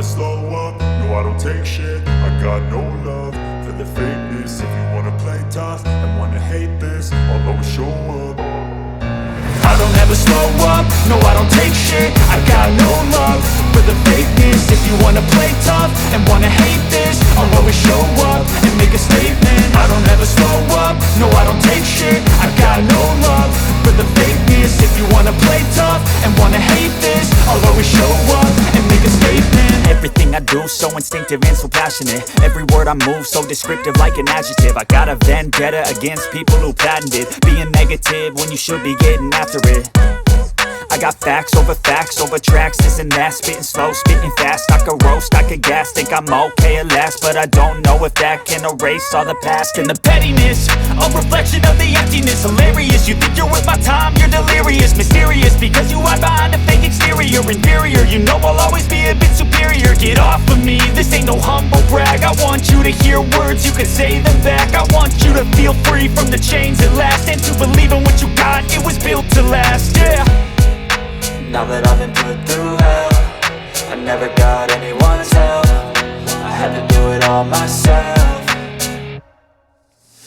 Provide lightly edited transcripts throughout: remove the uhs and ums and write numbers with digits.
slow up, no I don't take shit. I got no love for the fakeness. If you wanna play tough and wanna hate this, I'll always show up. I don't ever slow up, no I don't take shit. I got no love for the fakeness. If you wanna play tough and wanna hate this, I'll always show up and make a statement. I don't ever slow up, no I don't take shit. I got no love for the fakeness. If you wanna play tough and wanna hate this, I'll always show up and make a statement. Everything I do so instinctive and so passionate. Every word I move so descriptive like an adjective. I got a vendetta against people who patented being negative when you should be getting after it. I got facts over tracks, this and that. Spitting slow, spitting fast, I could roast, I could gas. Think I'm okay at last, but I don't know if that can erase all the past. And the pettiness, a reflection of the emptiness. Hilarious, you think you're worth my time, you're delirious. Mysterious, because you hide behind a fake exterior. Inferior, you know I'll always be a bit superior. Get off of me, this ain't no humble brag. I want you to hear words, you can say them back. I want you to feel free from the chains at last, and to believe in what you got, it was built to last, yeah. Now that I've been put through hell, I never got anyone's help. I had to do it all myself.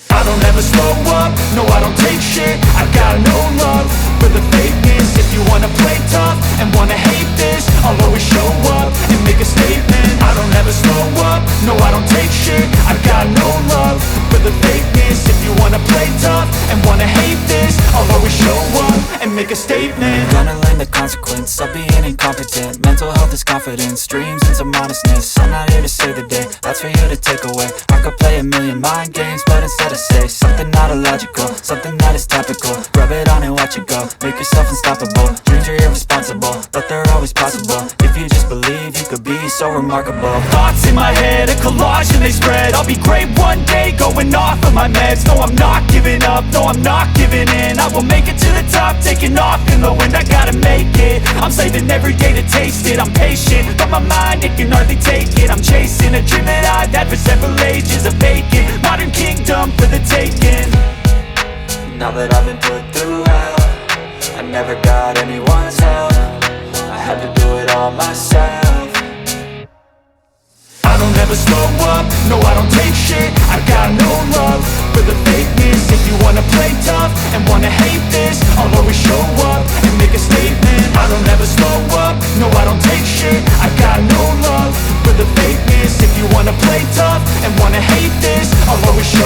I don't ever slow up, no I don't take shit. I got no love for the fakeness. If you wanna play tough and wanna hate this, I'll always show up and make a statement. I don't ever slow up, no I don't take shit. I got no love for the fakeness. If you wanna play tough and wanna hate this, I'll always show up and make a statement. Gonna learn the consequence of being incompetent. Mental health is confidence, dreams and some honestness. I'm not here to save the day, that's for you to take away. I could play a million mind games, but instead I say something not illogical, something that is topical. Rub it on and watch it go, make yourself unstoppable. Dreams are irresponsible, but they're always possible. If you just believe, you could be so remarkable. Thoughts in my head, a collage and they spread. I'll be great one day, going off of my meds. No, I'm not giving up, no, I'm not giving in. I will make it to the top, taking off in the wind. I gotta make it, I'm saving every day to taste it. I'm patient, but my mind, it can hardly take it. I'm chasing a dream that I've had for several ages. A vacant, modern kingdom for the taking. Now that I've been put through hell, I never got anyone's help. I had to do it all myself. I don't ever slow up, no I don't take shit. I got no love for the fakeness. If you wanna play